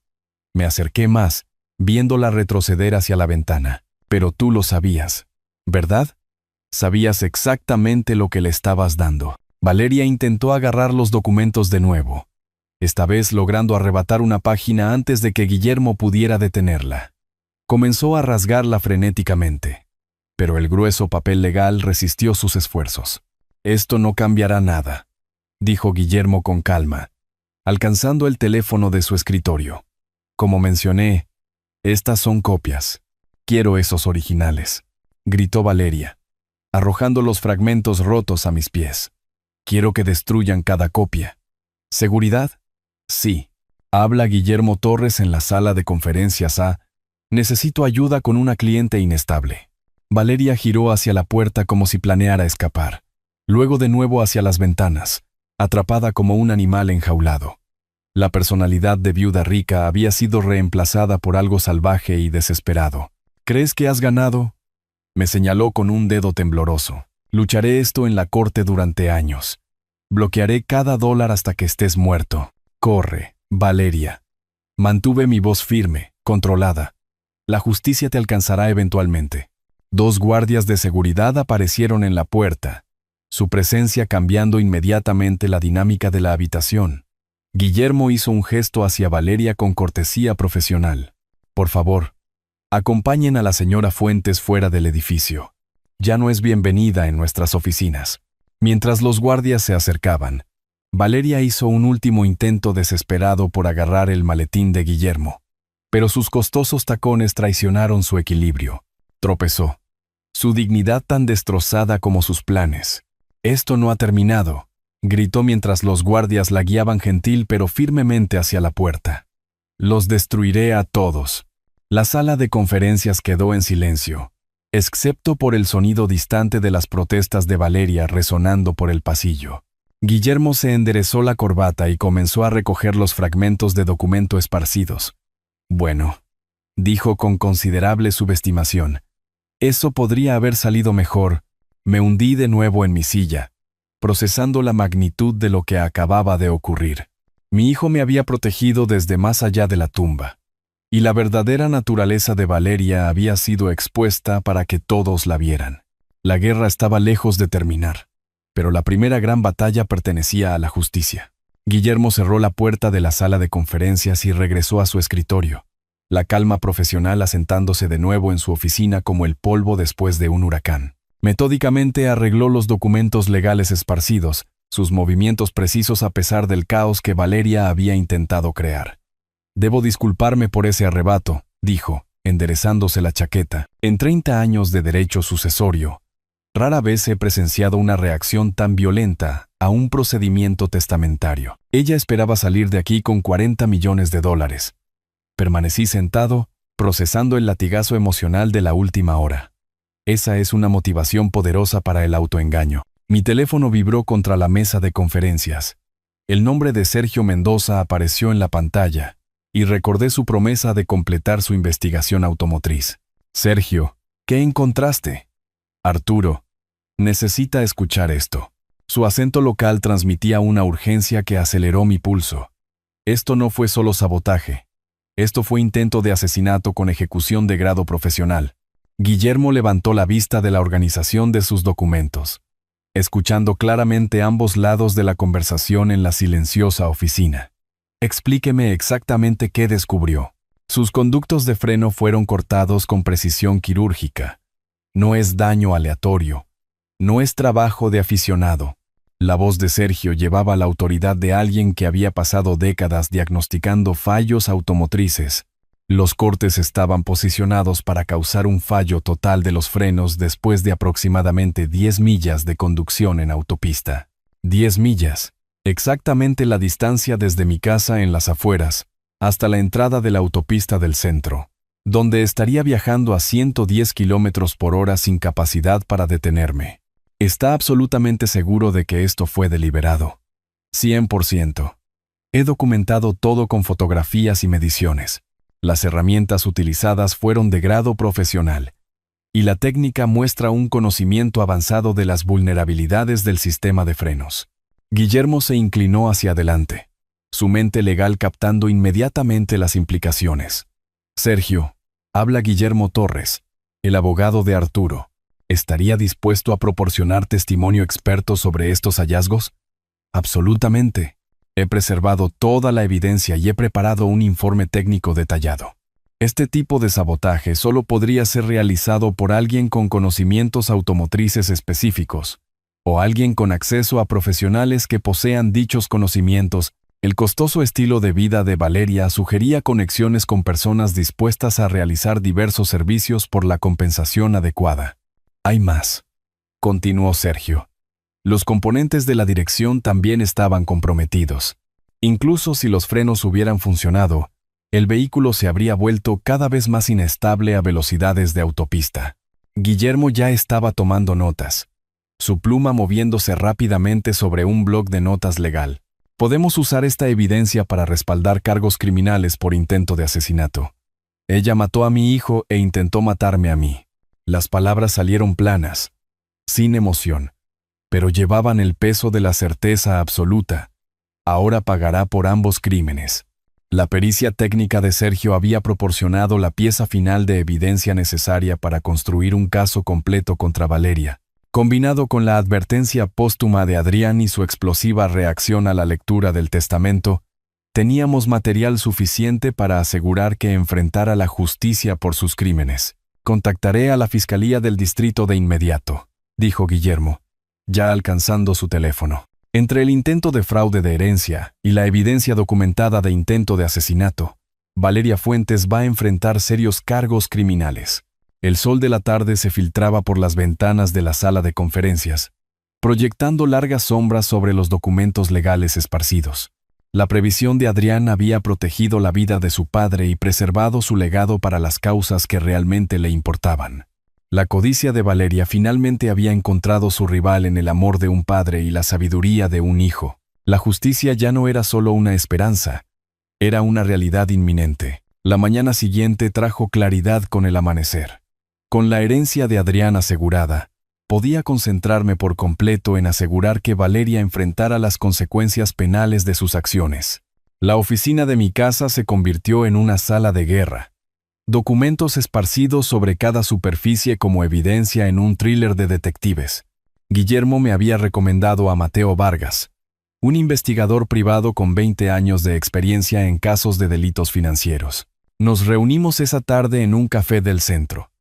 Me acerqué más, viéndola retroceder hacia la ventana. «Pero tú lo sabías, ¿verdad? Sabías exactamente lo que le estabas dando». Valeria intentó agarrar los documentos de nuevo, esta vez logrando arrebatar una página antes de que Guillermo pudiera detenerla. Comenzó a rasgarla frenéticamente, pero el grueso papel legal resistió sus esfuerzos. «Esto no cambiará nada», dijo Guillermo con calma, alcanzando el teléfono de su escritorio. «Como mencioné, estas son copias. Quiero esos originales», gritó Valeria, arrojando los fragmentos rotos a mis pies. «Quiero que destruyan cada copia». «¿Seguridad?» «Sí». Habla Guillermo Torres en la sala de conferencias A. «Necesito ayuda con una cliente inestable». Valeria giró hacia la puerta como si planeara escapar, luego de nuevo hacia las ventanas, atrapada como un animal enjaulado. La personalidad de viuda rica había sido reemplazada por algo salvaje y desesperado. «¿Crees que has ganado?» Me señaló con un dedo tembloroso. «Lucharé esto en la corte durante años. Bloquearé cada dólar hasta que estés muerto. Corre, Valeria». Mantuve mi voz firme, controlada. «La justicia te alcanzará eventualmente». 2 guardias de seguridad aparecieron en la puerta, su presencia cambiando inmediatamente la dinámica de la habitación. Guillermo hizo un gesto hacia Valeria con cortesía profesional. «Por favor, acompañen a la señora Fuentes fuera del edificio. Ya no es bienvenida en nuestras oficinas». Mientras los guardias se acercaban, Valeria hizo un último intento desesperado por agarrar el maletín de Guillermo, pero sus costosos tacones traicionaron su equilibrio. Tropezó, su dignidad tan destrozada como sus planes. «Esto no ha terminado», gritó mientras los guardias la guiaban gentil pero firmemente hacia la puerta. «Los destruiré a todos». La sala de conferencias quedó en silencio, excepto por el sonido distante de las protestas de Valeria resonando por el pasillo. Guillermo se enderezó la corbata y comenzó a recoger los fragmentos de documento esparcidos. Bueno, dijo con considerable subestimación. Eso podría haber salido mejor. Me hundí de nuevo en mi silla, procesando la magnitud de lo que acababa de ocurrir. Mi hijo me había protegido desde más allá de la tumba, y la verdadera naturaleza de Valeria había sido expuesta para que todos la vieran. La guerra estaba lejos de terminar, pero la primera gran batalla pertenecía a la justicia. Guillermo cerró la puerta de la sala de conferencias y regresó a su escritorio, la calma profesional asentándose de nuevo en su oficina como el polvo después de un huracán. Metódicamente arregló los documentos legales esparcidos, sus movimientos precisos a pesar del caos que Valeria había intentado crear. «Debo disculparme por ese arrebato», dijo, enderezándose la chaqueta. «En 30 años de derecho sucesorio, rara vez he presenciado una reacción tan violenta a un procedimiento testamentario. Ella esperaba salir de aquí con $40 millones. Permanecí sentado, procesando el latigazo emocional de la última hora. Esa es una motivación poderosa para el autoengaño. Mi teléfono vibró contra la mesa de conferencias. El nombre de Sergio Mendoza apareció en la pantalla, y recordé su promesa de completar su investigación automotriz. «Sergio, ¿qué encontraste?» «Arturo, necesita escuchar esto». Su acento local transmitía una urgencia que aceleró mi pulso. Esto no fue solo sabotaje. Esto fue intento de asesinato con ejecución de grado profesional. Guillermo levantó la vista de la organización de sus documentos, escuchando claramente ambos lados de la conversación en la silenciosa oficina. «Explíqueme exactamente qué descubrió». Sus conductos de freno fueron cortados con precisión quirúrgica. No es daño aleatorio. No es trabajo de aficionado. La voz de Sergio llevaba la autoridad de alguien que había pasado décadas diagnosticando fallos automotrices. Los cortes estaban posicionados para causar un fallo total de los frenos después de aproximadamente 10 millas de conducción en autopista. 10 millas, exactamente la distancia desde mi casa en las afueras hasta la entrada de la autopista del centro, donde estaría viajando a 110 kilómetros por hora sin capacidad para detenerme. ¿Está absolutamente seguro de que esto fue deliberado? 100%. He documentado todo con fotografías y mediciones. Las herramientas utilizadas fueron de grado profesional, y la técnica muestra un conocimiento avanzado de las vulnerabilidades del sistema de frenos. Guillermo se inclinó hacia adelante, su mente legal captando inmediatamente las implicaciones. «Sergio», habla Guillermo Torres, el abogado de Arturo. ¿Estaría dispuesto a proporcionar testimonio experto sobre estos hallazgos? Absolutamente. He preservado toda la evidencia y he preparado un informe técnico detallado. Este tipo de sabotaje solo podría ser realizado por alguien con conocimientos automotrices específicos, o alguien con acceso a profesionales que posean dichos conocimientos. El costoso estilo de vida de Valeria sugería conexiones con personas dispuestas a realizar diversos servicios por la compensación adecuada. «Hay más», continuó Sergio. Los componentes de la dirección también estaban comprometidos. Incluso si los frenos hubieran funcionado, el vehículo se habría vuelto cada vez más inestable a velocidades de autopista. Guillermo ya estaba tomando notas, su pluma moviéndose rápidamente sobre un bloc de notas legal. «Podemos usar esta evidencia para respaldar cargos criminales por intento de asesinato. Ella mató a mi hijo e intentó matarme a mí». Las palabras salieron planas, sin emoción, pero llevaban el peso de la certeza absoluta. Ahora pagará por ambos crímenes. La pericia técnica de Sergio había proporcionado la pieza final de evidencia necesaria para construir un caso completo contra Valeria. Combinado con la advertencia póstuma de Adrián y su explosiva reacción a la lectura del testamento, teníamos material suficiente para asegurar que enfrentara la justicia por sus crímenes. «Contactaré a la Fiscalía del Distrito de inmediato», dijo Guillermo, ya alcanzando su teléfono. Entre el intento de fraude de herencia y la evidencia documentada de intento de asesinato, Valeria Fuentes va a enfrentar serios cargos criminales. El sol de la tarde se filtraba por las ventanas de la sala de conferencias, proyectando largas sombras sobre los documentos legales esparcidos. La previsión de Adrián había protegido la vida de su padre y preservado su legado para las causas que realmente le importaban. La codicia de Valeria finalmente había encontrado su rival en el amor de un padre y la sabiduría de un hijo. La justicia ya no era solo una esperanza, era una realidad inminente. La mañana siguiente trajo claridad con el amanecer. Con la herencia de Adrián asegurada, podía concentrarme por completo en asegurar que Valeria enfrentara las consecuencias penales de sus acciones. La oficina de mi casa se convirtió en una sala de guerra. Documentos esparcidos sobre cada superficie como evidencia en un thriller de detectives. Guillermo me había recomendado a Mateo Vargas, un investigador privado con 20 años de experiencia en casos de delitos financieros. Nos reunimos esa tarde en un café del centro.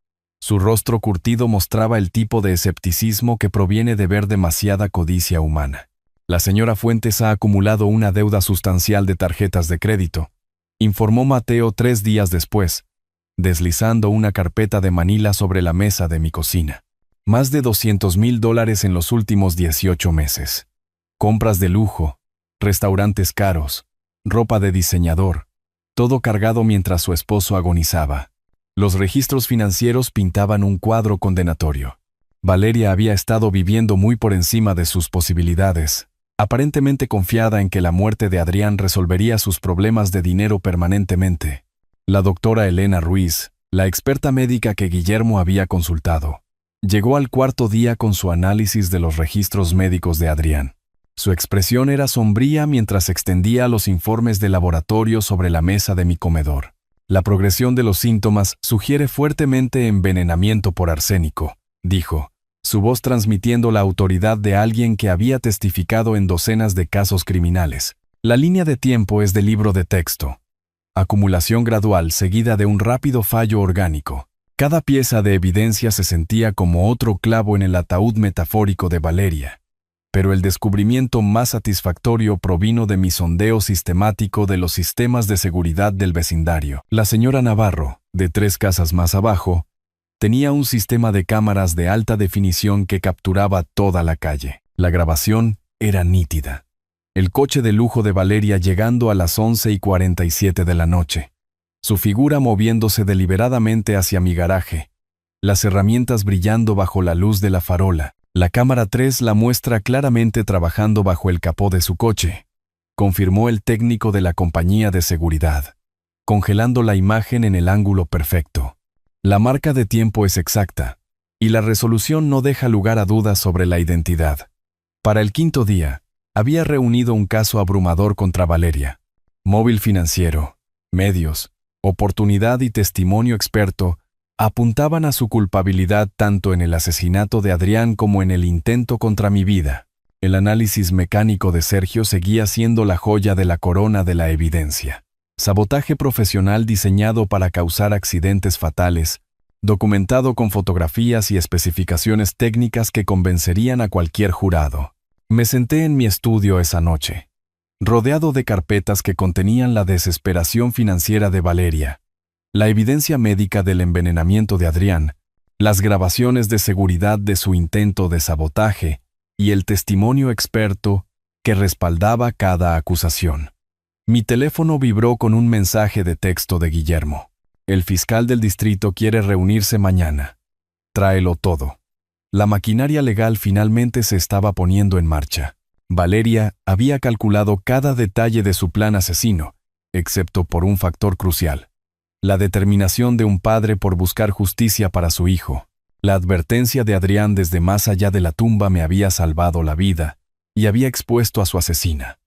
Su rostro curtido mostraba el tipo de escepticismo que proviene de ver demasiada codicia humana. La señora Fuentes ha acumulado una deuda sustancial de tarjetas de crédito, informó Mateo 3 días después, deslizando una carpeta de manila sobre la mesa de mi cocina. Más de $200,000 en los últimos 18 meses. Compras de lujo, restaurantes caros, ropa de diseñador, todo cargado mientras su esposo agonizaba. Los registros financieros pintaban un cuadro condenatorio. Valeria había estado viviendo muy por encima de sus posibilidades, aparentemente confiada en que la muerte de Adrián resolvería sus problemas de dinero permanentemente. La doctora Elena Ruiz, la experta médica que Guillermo había consultado, llegó al cuarto día con su análisis de los registros médicos de Adrián. Su expresión era sombría mientras extendía los informes de laboratorio sobre la mesa de mi comedor. La progresión de los síntomas sugiere fuertemente envenenamiento por arsénico, dijo, su voz transmitiendo la autoridad de alguien que había testificado en docenas de casos criminales. La línea de tiempo es de libro de texto. Acumulación gradual seguida de un rápido fallo orgánico. Cada pieza de evidencia se sentía como otro clavo en el ataúd metafórico de Valeria. Pero el descubrimiento más satisfactorio provino de mi sondeo sistemático de los sistemas de seguridad del vecindario. La señora Navarro, de 3 casas más abajo, tenía un sistema de cámaras de alta definición que capturaba toda la calle. La grabación era nítida. El coche de lujo de Valeria llegando a las 11:47 de la noche. Su figura moviéndose deliberadamente hacia mi garaje. Las herramientas brillando bajo la luz de la farola. La cámara 3 la muestra claramente trabajando bajo el capó de su coche, confirmó el técnico de la compañía de seguridad, congelando la imagen en el ángulo perfecto. La marca de tiempo es exacta, y la resolución no deja lugar a dudas sobre la identidad. Para el 5.º día, había reunido un caso abrumador contra Valeria. Móvil financiero, medios, oportunidad y testimonio experto apuntaban a su culpabilidad tanto en el asesinato de Adrián como en el intento contra mi vida. El análisis mecánico de Sergio seguía siendo la joya de la corona de la evidencia. Sabotaje profesional diseñado para causar accidentes fatales, documentado con fotografías y especificaciones técnicas que convencerían a cualquier jurado. Me senté en mi estudio esa noche, rodeado de carpetas que contenían la desesperación financiera de Valeria, la evidencia médica del envenenamiento de Adrián, las grabaciones de seguridad de su intento de sabotaje y el testimonio experto que respaldaba cada acusación. Mi teléfono vibró con un mensaje de texto de Guillermo. El fiscal del distrito quiere reunirse mañana. Tráelo todo. La maquinaria legal finalmente se estaba poniendo en marcha. Valeria había calculado cada detalle de su plan asesino, excepto por un factor crucial. La determinación de un padre por buscar justicia para su hijo. La advertencia de Adrián desde más allá de la tumba me había salvado la vida y había expuesto a su asesina.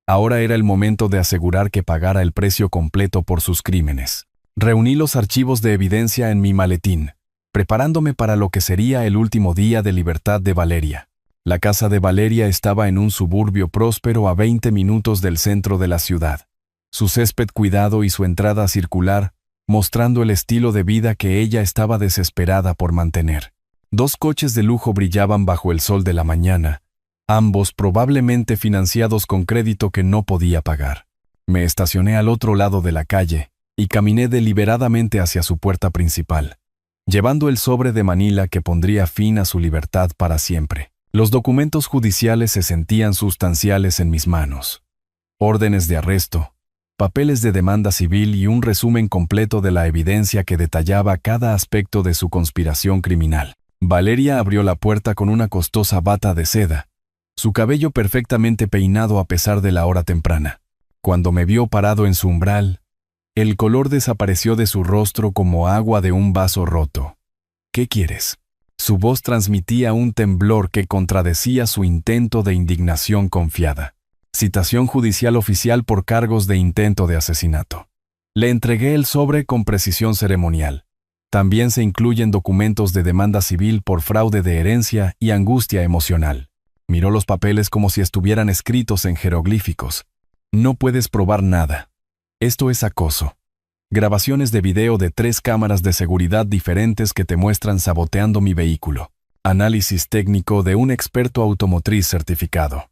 Ahora era el momento de asegurar que pagara el precio completo por sus crímenes. Reuní los archivos de evidencia en mi maletín, preparándome para lo que sería el último día de libertad de Valeria. La casa de Valeria estaba en un suburbio próspero a 20 minutos del centro de la ciudad. Su césped cuidado y su entrada circular, mostrando el estilo de vida que ella estaba desesperada por mantener. 2 coches de lujo brillaban bajo el sol de la mañana, ambos probablemente financiados con crédito que no podía pagar. Me estacioné al otro lado de la calle y caminé deliberadamente hacia su puerta principal, llevando el sobre de Manila que pondría fin a su libertad para siempre. Los documentos judiciales se sentían sustanciales en mis manos. Órdenes de arresto, papeles de demanda civil y un resumen completo de la evidencia que detallaba cada aspecto de su conspiración criminal. Valeria abrió la puerta con una costosa bata de seda, su cabello perfectamente peinado a pesar de la hora temprana. Cuando me vio parado en su umbral, el color desapareció de su rostro como agua de un vaso roto. ¿Qué quieres? Su voz transmitía un temblor que contradecía su intento de indignación confiada. Citación judicial oficial por cargos de intento de asesinato. Le entregué el sobre con precisión ceremonial. También se incluyen documentos de demanda civil por fraude de herencia y angustia emocional. Miró los papeles como si estuvieran escritos en jeroglíficos. No puedes probar nada. Esto es acoso. Grabaciones de video de 3 cámaras de seguridad diferentes que te muestran saboteando mi vehículo. Análisis técnico de un experto automotriz certificado.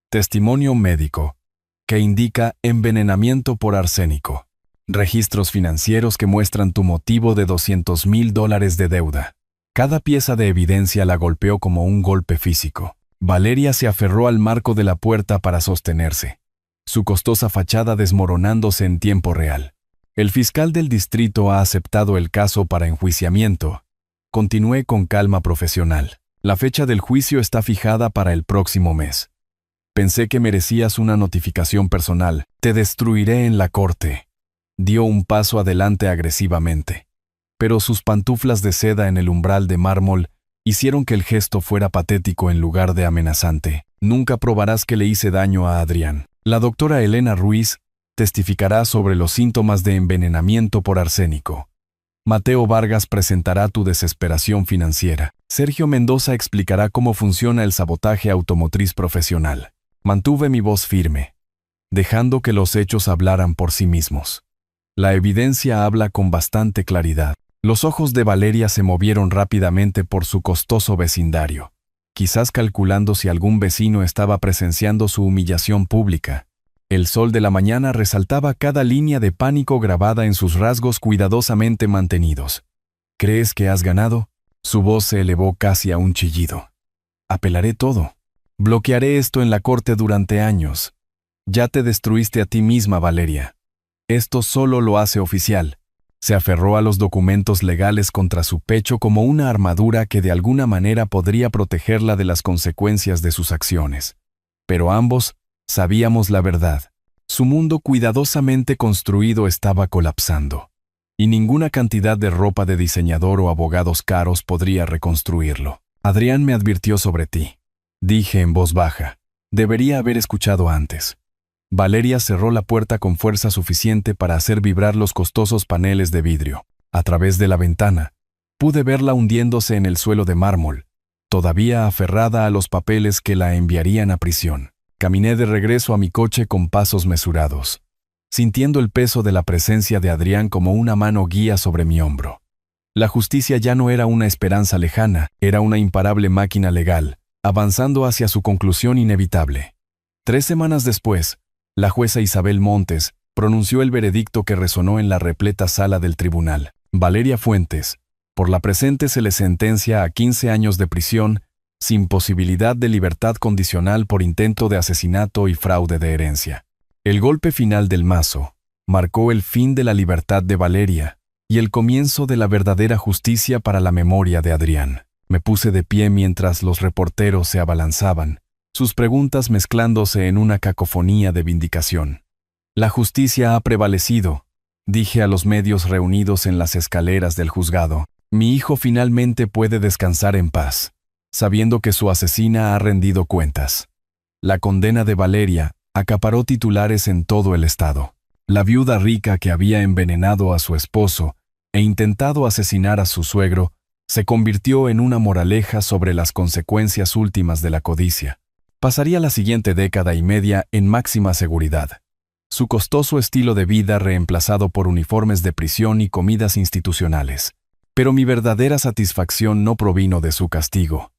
Testimonio médico, que indica envenenamiento por arsénico. Registros financieros que muestran tu motivo de $200,000 de deuda. Cada pieza de evidencia la golpeó como un golpe físico. Valeria se aferró al marco de la puerta para sostenerse, su costosa fachada desmoronándose en tiempo real. El fiscal del distrito ha aceptado el caso para enjuiciamiento. Continué con calma profesional. La fecha del juicio está fijada para el próximo mes. Pensé que merecías una notificación personal. Te destruiré en la corte. Dio un paso adelante agresivamente. Pero sus pantuflas de seda en el umbral de mármol hicieron que el gesto fuera patético en lugar de amenazante. Nunca probarás que le hice daño a Adrián. La doctora Elena Ruiz testificará sobre los síntomas de envenenamiento por arsénico. Mateo Vargas presentará tu desesperación financiera. Sergio Mendoza explicará cómo funciona el sabotaje automotriz profesional. Mantuve mi voz firme, dejando que los hechos hablaran por sí mismos. La evidencia habla con bastante claridad. Los ojos de Valeria se movieron rápidamente por su costoso vecindario, quizás calculando si algún vecino estaba presenciando su humillación pública. El sol de la mañana resaltaba cada línea de pánico grabada en sus rasgos cuidadosamente mantenidos. ¿Crees que has ganado? Su voz se elevó casi a un chillido. Apelaré todo. Bloquearé esto en la corte durante años. Ya te destruiste a ti misma, Valeria. Esto solo lo hace oficial. Se aferró a los documentos legales contra su pecho como una armadura que de alguna manera podría protegerla de las consecuencias de sus acciones. Pero ambos sabíamos la verdad. Su mundo cuidadosamente construido estaba colapsando, y ninguna cantidad de ropa de diseñador o abogados caros podría reconstruirlo. Adrián me advirtió sobre ti. Dije en voz baja. Debería haber escuchado antes. Valeria cerró la puerta con fuerza suficiente para hacer vibrar los costosos paneles de vidrio. A través de la ventana, pude verla hundiéndose en el suelo de mármol, todavía aferrada a los papeles que la enviarían a prisión. Caminé de regreso a mi coche con pasos mesurados, sintiendo el peso de la presencia de Adrián como una mano guía sobre mi hombro. La justicia ya no era una esperanza lejana, era una imparable máquina legal, avanzando hacia su conclusión inevitable. 3 semanas después, la jueza Isabel Montes pronunció el veredicto que resonó en la repleta sala del tribunal. Valeria Fuentes, por la presente se le sentencia a 15 años de prisión, sin posibilidad de libertad condicional por intento de asesinato y fraude de herencia. El golpe final del mazo marcó el fin de la libertad de Valeria y el comienzo de la verdadera justicia para la memoria de Adrián. Me puse de pie mientras los reporteros se abalanzaban, sus preguntas mezclándose en una cacofonía de vindicación. La justicia ha prevalecido, dije a los medios reunidos en las escaleras del juzgado. Mi hijo finalmente puede descansar en paz, sabiendo que su asesina ha rendido cuentas. La condena de Valeria acaparó titulares en todo el estado. La viuda rica que había envenenado a su esposo e intentado asesinar a su suegro se convirtió en una moraleja sobre las consecuencias últimas de la codicia. Pasaría la siguiente década y media en máxima seguridad. Su costoso estilo de vida reemplazado por uniformes de prisión y comidas institucionales. Pero mi verdadera satisfacción no provino de su castigo,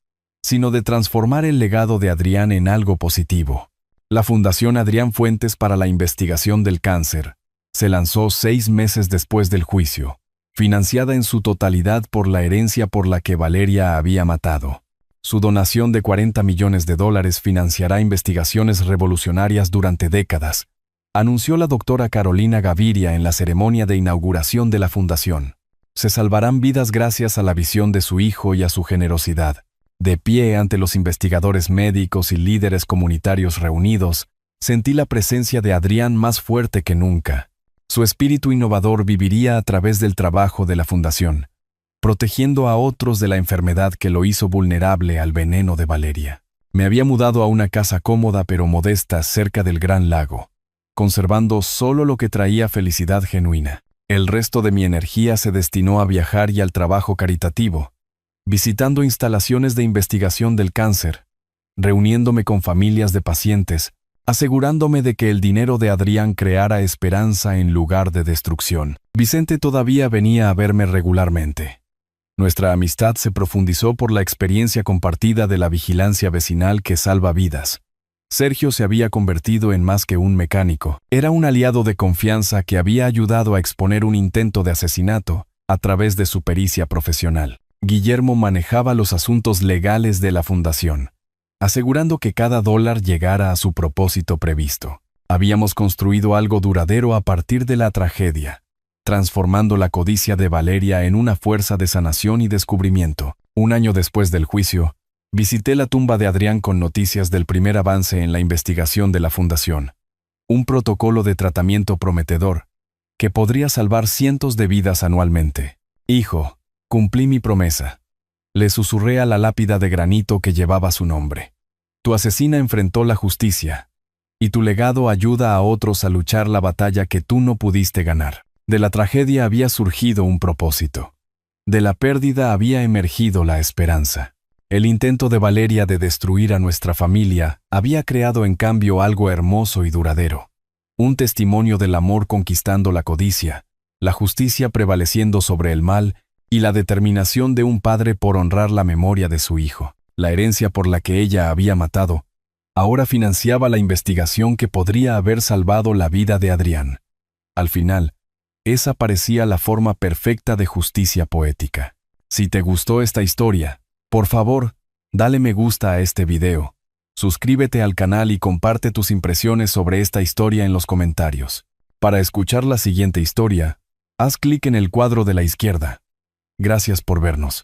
sino de transformar el legado de Adrián en algo positivo. La Fundación Adrián Fuentes para la Investigación del Cáncer se lanzó 6 meses después del juicio, financiada en su totalidad por la herencia por la que Valeria había matado. Su donación de $40 millones financiará investigaciones revolucionarias durante décadas, anunció la doctora Carolina Gaviria en la ceremonia de inauguración de la fundación. Se salvarán vidas gracias a la visión de su hijo y a su generosidad. De pie ante los investigadores médicos y líderes comunitarios reunidos, sentí la presencia de Adrián más fuerte que nunca. Su espíritu innovador viviría a través del trabajo de la fundación, protegiendo a otros de la enfermedad que lo hizo vulnerable al veneno de Valeria. Me había mudado a una casa cómoda pero modesta cerca del Gran Lago, conservando solo lo que traía felicidad genuina. El resto de mi energía se destinó a viajar y al trabajo caritativo, visitando instalaciones de investigación del cáncer, reuniéndome con familias de pacientes, asegurándome de que el dinero de Adrián creara esperanza en lugar de destrucción. Vicente todavía venía a verme regularmente. Nuestra amistad se profundizó por la experiencia compartida de la vigilancia vecinal que salva vidas. Sergio se había convertido en más que un mecánico. Era un aliado de confianza que había ayudado a exponer un intento de asesinato a través de su pericia profesional. Guillermo manejaba los asuntos legales de la fundación, asegurando que cada dólar llegara a su propósito previsto. Habíamos construido algo duradero a partir de la tragedia, transformando la codicia de Valeria en una fuerza de sanación y descubrimiento. Un año después del juicio, visité la tumba de Adrián con noticias del primer avance en la investigación de la fundación. Un protocolo de tratamiento prometedor, que podría salvar cientos de vidas anualmente. Hijo, cumplí mi promesa. Le susurré a la lápida de granito que llevaba su nombre. Tu asesina enfrentó la justicia, y tu legado ayuda a otros a luchar la batalla que tú no pudiste ganar. De la tragedia había surgido un propósito. De la pérdida había emergido la esperanza. El intento de Valeria de destruir a nuestra familia había creado en cambio algo hermoso y duradero. Un testimonio del amor conquistando la codicia, la justicia prevaleciendo sobre el mal y la determinación de un padre por honrar la memoria de su hijo. La herencia por la que ella había matado ahora financiaba la investigación que podría haber salvado la vida de Adrián. Al final, esa parecía la forma perfecta de justicia poética. Si te gustó esta historia, por favor, dale me gusta a este video, suscríbete al canal y comparte tus impresiones sobre esta historia en los comentarios. Para escuchar la siguiente historia, haz clic en el cuadro de la izquierda. Gracias por vernos.